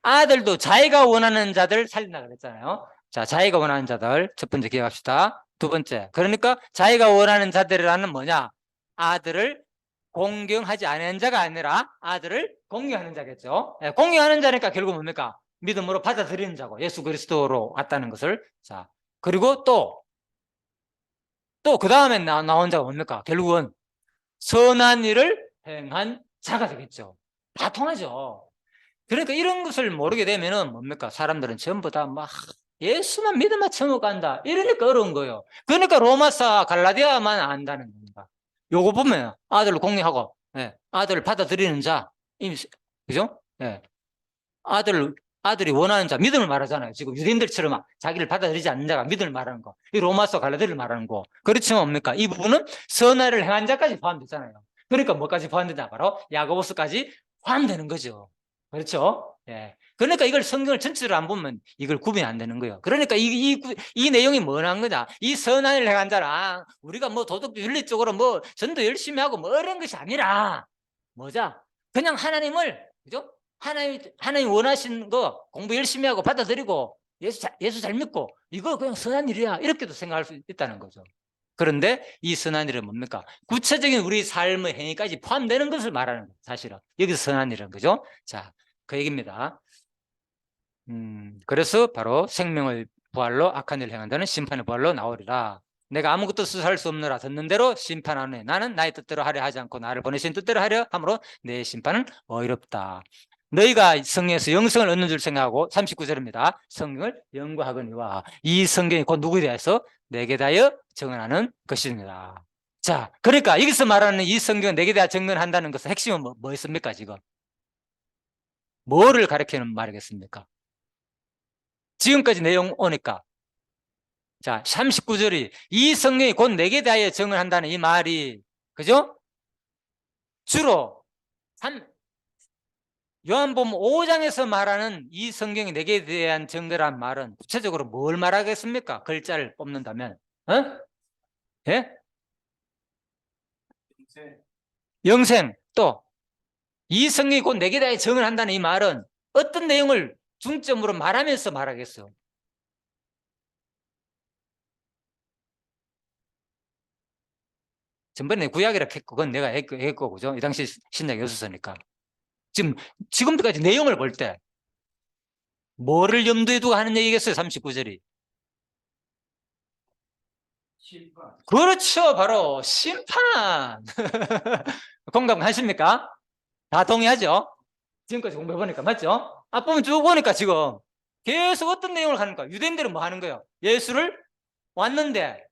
아들도 자기가 원하는 자들 살린다 그랬잖아요. 자, 자기가 원하는 자들 첫 번째 기억합시다. 두 번째. 그러니까 자기가 원하는 자들이라는 뭐냐? 아들을 공경하지 않은 자가 아니라 아들을 공경하는 자겠죠. 예, 공경하는 자니까 결국 뭡니까? 믿음으로 받아들이는 자고 예수 그리스도로 왔다는 것을. 자, 그리고 또 그 다음에 나온 자가 뭡니까? 결국은 선한 일을 행한 자가 되겠죠. 다 통하죠. 그러니까 이런 것을 모르게 되면은 뭡니까? 사람들은 전부 다 막 예수만 믿으면 천국 간다. 이러니까 어려운 거예요. 그러니까 로마서 갈라디아만 안다는 겁니다. 요거 보면 아들을 공경하고, 예, 아들을 받아들이는 자, 그죠? 예, 아들이 원하는 자, 믿음을 말하잖아요. 지금 유대인들처럼 자기를 받아들이지 않는 자가 믿음을 말하는 거. 이 로마서 갈라디아를 말하는 거. 그렇지만 뭡니까? 이 부분은 선화를 행한 자까지 포함되잖아요. 그러니까 뭐까지 포함된다? 바로 야고보서까지 포함되는 거죠. 그렇죠? 예. 그러니까 이걸 성경을 전체로 안 보면 이걸 구분이 안 되는 거예요. 그러니까 이 내용이 뭐라는 거냐? 이 선한을 행한 자랑 우리가 뭐 도덕 윤리적으로 뭐 전도 열심히 하고 뭐 이런 것이 아니라 뭐자? 그냥 하나님을 그죠? 하나님 원하신 거 공부 열심히 하고 받아들이고 예수 잘 믿고 이거 그냥 선한 일이야 이렇게도 생각할 수 있다는 거죠. 그런데 이 선한 일은 뭡니까? 구체적인 우리 삶의 행위까지 포함되는 것을 말하는 거예요. 사실은 여기서 선한 일은 그죠? 자, 그 얘기입니다. 그래서 바로 생명의 부활로 악한 일을 행한다는 심판의 부활로 나오리라. 내가 아무것도 스스로할 수 없느라 듣는 대로 심판하네. 나는 나의 뜻대로 하려 하지 않고 나를 보내신 뜻대로 하려 함으로 내 심판은 어이롭다. 너희가 성경에서 영생을 얻는 줄 생각하고 39절입니다. 성경을 연구하거니와 이 성경이 곧 누구에 대해서 내게 대하여 증언하는 것입니다. 자, 그러니까 여기서 말하는 이 성경은 내게 대하여 증언한다는 것은 핵심은 뭐였습니까 지금? 뭐를 가리키는 말이겠습니까? 지금까지 내용 오니까 자 39절이 이 성경이 곧 내게 대하여 증언한다는 이 말이 그죠? 주로 요한복음 5장에서 말하는 이 성경이 내게 대한 증거란 말은 구체적으로 뭘 말하겠습니까? 글자를 뽑는다면 예? 영생 또 이 성경이 곧 내게 대하여 증언한다는 이 말은 어떤 내용을 중점으로 말하면서 말하겠어요? 전번에 구약이라 했고 그건 내가 했고 그죠? 이 당시 신약이 없었으니까 지금까지 내용을 볼 때 뭐를 염두에 두고 하는 얘기겠어요? 39절이 심판. 그렇죠. 바로 심판. 공감하십니까? 다 동의하죠? 지금까지 공부해보니까 맞죠? 앞부분 쭉 보니까 지금 계속 어떤 내용을 하는가? 유대인들은 뭐 하는 거예요? 예수를 왔는데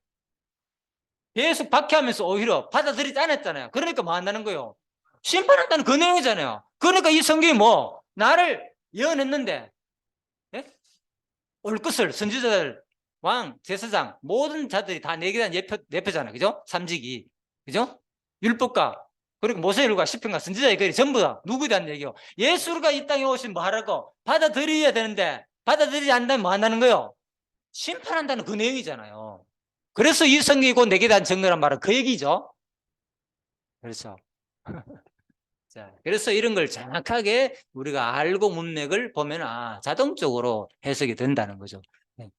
계속 박해하면서 오히려 받아들이지 않았잖아요. 그러니까 뭐 한다는 거예요? 심판한다는 그 내용이잖아요. 그러니까 이 성경이 뭐 나를 예언했는데 예? 올 것을 선지자들 왕, 제사장 모든 자들이 다 내게 대한 예표잖아요. 그죠? 삼직이 그죠? 율법가 그리고 모세율과 시편과 선지자의 글이 전부 다 누구에 대한 얘기요? 예수가 이 땅에 오신 뭐 하라고? 받아들여야 되는데 받아들이지 않는다면 뭐 한다는 거예요? 심판한다는 그 내용이잖아요. 그래서 이 성경이 곧 내게 대한 증거란 말은 그 얘기죠. 그렇죠. 자, 그래서 이런 걸 정확하게 우리가 알고 문맥을 보면 자동적으로 해석이 된다는 거죠. 네.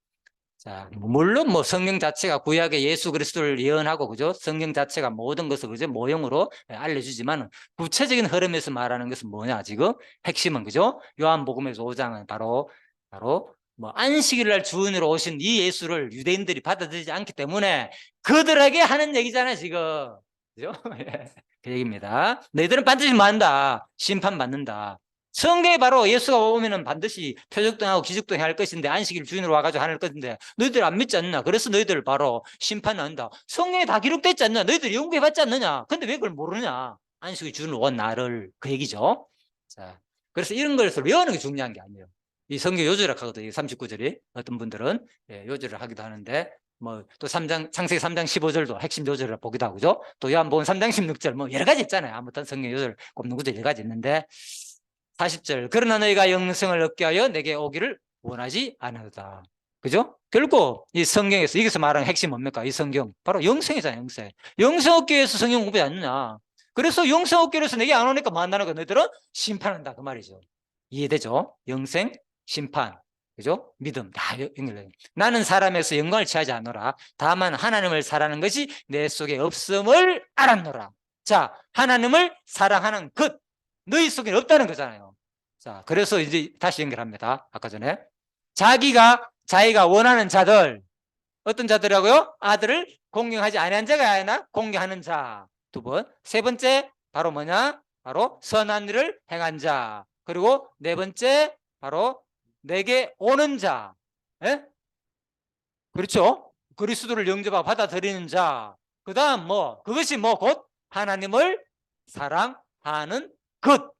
자, 물론 뭐 성경 자체가 구약의 예수 그리스도를 예언하고 그죠? 성경 자체가 모든 것을 그죠? 모형으로 알려주지만 구체적인 흐름에서 말하는 것은 뭐냐 지금 핵심은 그죠? 요한복음에서 5장은 바로 뭐 안식일 날 주인으로 오신 이 예수를 유대인들이 받아들이지 않기 때문에 그들에게 하는 얘기잖아요 지금 그죠? 예. 그 얘기입니다. 너희들은 반드시 뭐 한다? 심판받는다. 성경에 바로 예수가 오면은 반드시 표적등하고 기적등 할 것인데 안식일 주인으로 와가지고 하는 것인데 너희들 안 믿지 않느냐? 그래서 너희들 바로 심판한다. 성경에 다 기록됐지 않느냐? 너희들 연구해봤지 않느냐? 근데 왜 그걸 모르냐? 안식일 주인으로 온 나를 그 얘기죠. 자, 그래서 이런 것을 외우는 게 중요한 게 아니에요. 이 성경 요절을 하거든요. 39절이 어떤 분들은 요절을 하기도 하는데 뭐 또 3장 창세기 3장 15절도 핵심 요절을 보기도 하고 그죠? 또 요한복음 3장 16절 뭐 여러 가지 있잖아요. 아무튼 성경 요절 꼽는 구절 여러 가지 있는데 40절 그러나 너희가 영생을 얻게 하여 내게 오기를 원하지 않으다. 그죠? 결국 이 성경에서 여기서 말하는 핵심 뭡니까? 이 성경 바로 영생이잖아요. 영생. 영생 얻기 위해서 성경 공부하지 않느냐? 그래서 영생 얻기 위해서 내게 안 오니까 뭐 한다는 거 너희들은 심판한다 그 말이죠. 이해되죠? 영생, 심판, 그죠? 믿음 다 연결돼요. 나는 사람에서 영광을 취하지 않노라. 다만 하나님을 사랑하는 것이 내 속에 없음을 알았노라. 자, 하나님을 사랑하는 것 너희 속에 없다는 거잖아요. 자, 그래서 이제 다시 연결합니다. 아까 전에 자기가 원하는 자들 어떤 자들이라고요? 아들을 공경하지 아니한 자가 아니라 공경하는 자. 두 번. 세 번째 바로 뭐냐? 바로 선한 일을 행한 자. 그리고 네 번째 바로 내게 오는 자. 예? 그렇죠? 그리스도를 영접하고 받아들이는 자. 그다음 뭐 그것이 뭐 곧 하나님을 사랑하는 것.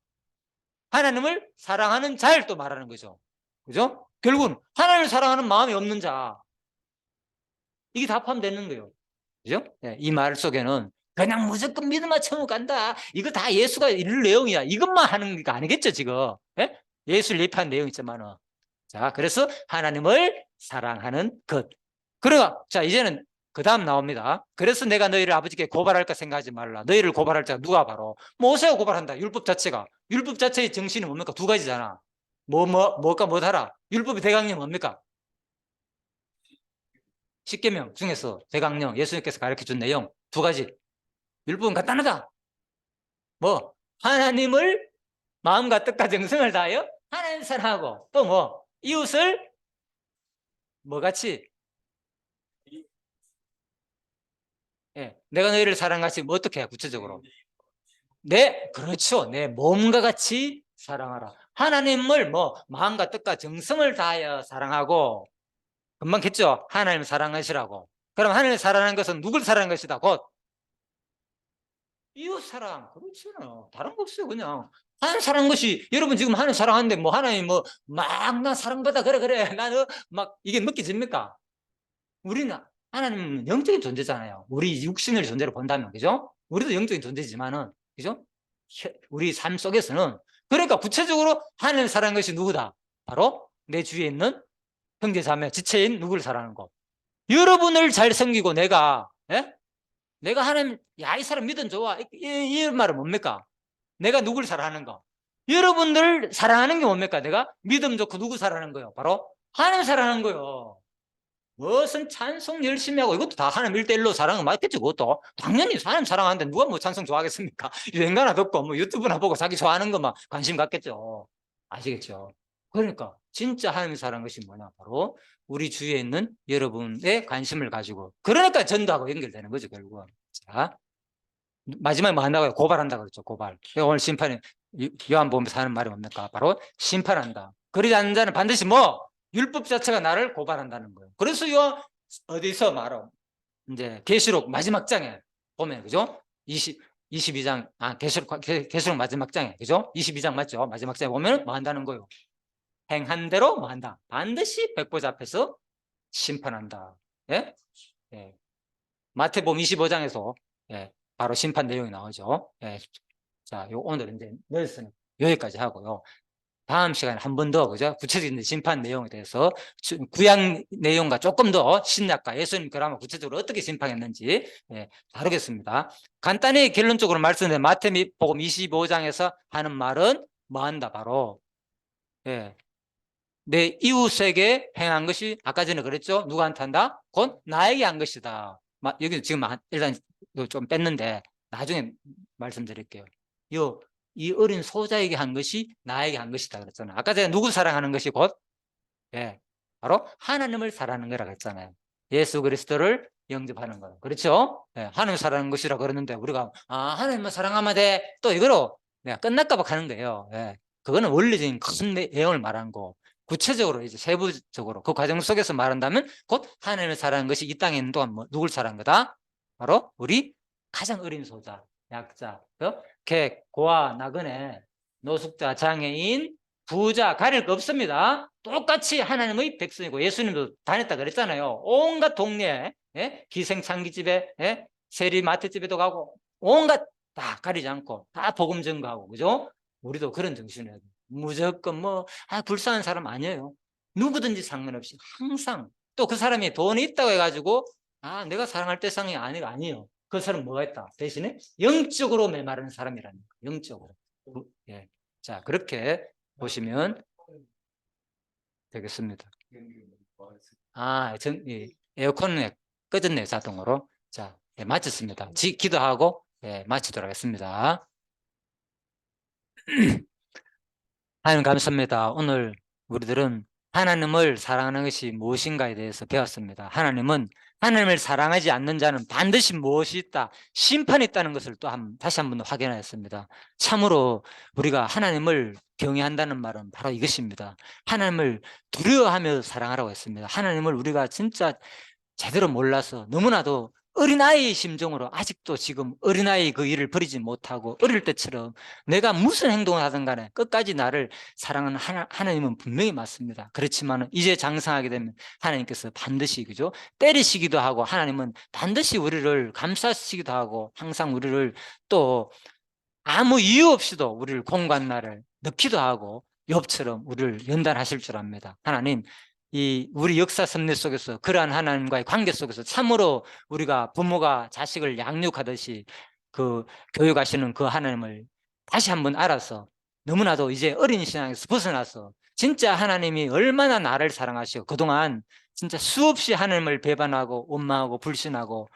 하나님을 사랑하는 자를 또 말하는 거죠. 그죠? 결국은 하나님을 사랑하는 마음이 없는 자. 이게 다 포함되는 거예요. 그죠? 네, 이 말 속에는 그냥 무조건 믿음만 천국 간다. 이거 다 예수가 이룰 내용이야. 이것만 하는 게 아니겠죠, 지금. 예? 예수를 예표한 내용 있지만은. 자, 그래서 하나님을 사랑하는 것. 그러나, 자, 이제는 그 다음 나옵니다. 그래서 내가 너희를 아버지께 고발할까 생각하지 말라. 너희를 고발할 자가 누가 바로? 모세가 고발한다. 율법 자체가. 율법 자체의 정신이 뭡니까? 두 가지잖아. 뭐가 뭐하라? 율법의 대강령이 뭡니까? 십계명 중에서 대강령 예수님께서 가르쳐준 내용 두 가지. 율법은 간단하다. 뭐 하나님을 마음과 뜻과 정성을 다하여 하나님 사랑하고 또 뭐 이웃을 뭐같이 내가 너희를 사랑하지 뭐 어떻게 해 구체적으로 그렇죠. 내 몸과 같이 사랑하라. 하나님을 뭐 마음과 뜻과 정성을 다하여 사랑하고 금방 했죠. 하나님 사랑하시라고. 그럼 하나님 사랑하는 것은 누굴 사랑하는 것이다 곧 이웃 사랑. 그렇잖아. 다른 거 없어요. 그냥 하나님 사랑하는 것이 여러분 지금 하나님 사랑하는데 뭐 하나님 뭐 막 나 사랑받아 그래 나는 막 이게 느껴집니까? 우리는 하나님은 영적인 존재잖아요. 우리 육신을 존재로 본다면 그죠? 우리도 영적인 존재지만은 그죠? 우리 삶 속에서는 그러니까 구체적으로 하나님을 사랑하는 것이 누구다? 바로 내 주위에 있는 형제 자매 지체인 누구를 사랑하는 거. 여러분을 잘 섬기고 내가 하나님 야 이 사람 믿음 좋아 이 말은 뭡니까? 내가 누구를 사랑하는가? 여러분들 사랑하는 게 뭡니까? 내가 믿음 좋고 누구 사랑하는 거예요? 바로 하나님 사랑하는 거예요. 무슨 찬송 열심히 하고 이것도 다 하나님 1대1로 사랑은 맞겠죠. 그것도 당연히 하나님 사랑하는데 누가 뭐 찬송 좋아하겠습니까? 유행가나 듣고 뭐 유튜브나 보고 자기 좋아하는 것만 관심 갖겠죠. 아시겠죠? 그러니까 진짜 하나님 사랑하는 것이 뭐냐? 바로 우리 주위에 있는 여러분의 관심을 가지고 그러니까 전도하고 연결되는 거죠. 결국은. 자, 마지막에 뭐 한다고요? 고발한다 그랬죠. 고발. 오늘 심판이 요한복음에서 하는 말이 뭡니까? 바로 심판한다. 그러지 않는 자는 반드시 뭐 율법 자체가 나를 고발한다는 거예요. 그래서 어디서 말어? 이제 계시록 마지막 장에 보면 그죠? 22장 계시록 마지막 장에 그죠? 22장 맞죠? 마지막 장에 보면 뭐 한다는 거예요? 행한 대로 뭐 한다. 반드시 백보자 앞에서 심판한다. 예? 예. 마태복음 25장에서 바로 심판 내용이 나오죠. 자, 오늘 이제 널스는 여기까지 하고요. 다음 시간에 한 번 더 그죠? 구체적인 심판 내용에 대해서 구약 내용과 조금 더 신약과 예수님 그라마 구체적으로 어떻게 심판했는지 다루겠습니다. 간단히 결론적으로 말씀드리면 마태복음 25장에서 하는 말은 뭐 한다? 바로 내 이웃에게 행한 것이 아까 전에 그랬죠? 누구한테 한다? 곧 나에게 한 것이다. 여기 지금 일단 좀 뺐는데 나중에 말씀드릴게요. 이 어린 소자에게 한 것이 나에게 한 것이다 그랬잖아요. 아까 전에 누구 사랑하는 것이 곧 바로 하나님을 사랑하는 거라고 했잖아요. 예수 그리스도를 영접하는 거. 그렇죠? 하나님을 사랑하는 것이라고 그러는데 우리가 하나님만 사랑하면 돼. 또 이거로 끝날까 봐 하는 거예요. 그거는 원리적인 큰 내용을 말하는 거고, 구체적으로 이제 세부적으로 그 과정 속에서 말한다면 곧 하나님을 사랑하는 것이 이 땅에 있는 동안 뭐 누굴 사랑한 거다? 바로 우리 가장 어린 소자, 약자, 객, 고아, 나그네, 노숙자, 장애인, 부자 가릴 거 없습니다. 똑같이 하나님의 백성이고, 예수님도 다녔다 그랬잖아요. 온갖 동네, 예? 기생창기집에, 예? 세리마트집에도 가고 온갖 다 가리지 않고 다 복음 전가하고, 그죠? 우리도 그런 정신이어야 돼. 무조건 뭐 불쌍한 사람 아니에요. 누구든지 상관없이 항상, 또 그 사람이 돈이 있다고 해가지고 내가 사랑할 대상이 아니에요. 그 사람 뭐가 있다? 대신에 영적으로 메마른 사람이라는 거예요. 영적으로. 예. 자, 그렇게 보시면 되겠습니다. 에어컨은 꺼졌네요, 자동으로. 자, 예, 마쳤습니다. 기도하고 마치도록 하겠습니다. 하나님 감사합니다. 오늘 우리들은 하나님을 사랑하는 것이 무엇인가에 대해서 배웠습니다. 하나님을 사랑하지 않는 자는 반드시 무엇이 있다, 심판이 있다는 것을 또 다시 한 번 확인하였습니다. 참으로 우리가 하나님을 경외한다는 말은 바로 이것입니다. 하나님을 두려워하며 사랑하라고 했습니다. 하나님을 우리가 진짜 제대로 몰라서 너무나도 어린아이의 심정으로 아직도 지금 어린아이 그 일을 버리지 못하고 어릴 때처럼 내가 무슨 행동을 하든 간에 끝까지 나를 사랑하는 하나님은 분명히 맞습니다. 그렇지만 이제 장성하게 되면 하나님께서 반드시, 그죠? 때리시기도 하고, 하나님은 반드시 우리를 감싸시기도 하고, 항상 우리를 또 아무 이유 없이도 우리를 공간날을 넣기도 하고, 욥처럼 우리를 연단하실 줄 압니다. 하나님, 우리 역사 섭리 속에서 그러한 하나님과의 관계 속에서 참으로 우리가 부모가 자식을 양육하듯이 그 교육하시는 그 하나님을 다시 한번 알아서, 너무나도 이제 어린 신앙에서 벗어나서 진짜 하나님이 얼마나 나를 사랑하시고 그동안 진짜 수없이 하나님을 배반하고 원망하고 불신하고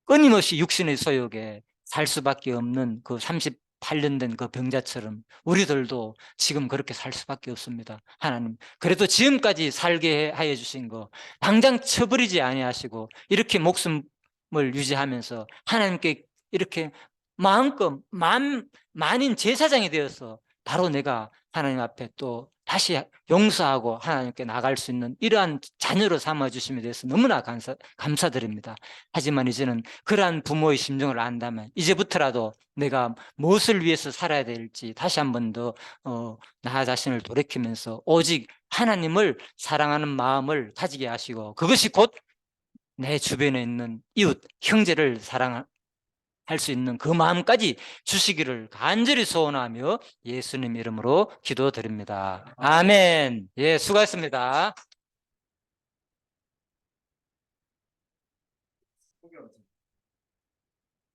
끊임없이 육신의 소욕에 살 수밖에 없는 그 38년 된 그 병자처럼 우리들도 지금 그렇게 살 수밖에 없습니다. 하나님, 그래도 지금까지 살게 하여 주신 거 당장 쳐버리지 아니하시고 이렇게 목숨을 유지하면서 하나님께 이렇게 마음껏 만인 제사장이 되어서 바로 내가 하나님 앞에 또 다시 용서하고 하나님께 나갈 수 있는 이러한 자녀로 삼아주심에 대해서 너무나 감사드립니다. 하지만 이제는 그러한 부모의 심정을 안다면 이제부터라도 내가 무엇을 위해서 살아야 될지 다시 한 번 더 나 자신을 돌이키면서 오직 하나님을 사랑하는 마음을 가지게 하시고, 그것이 곧 내 주변에 있는 이웃, 형제를 사랑할 수 있는 그 마음까지 주시기를 간절히 소원하며 예수님 이름으로 기도드립니다. 아멘. 예, 수고하셨습니다.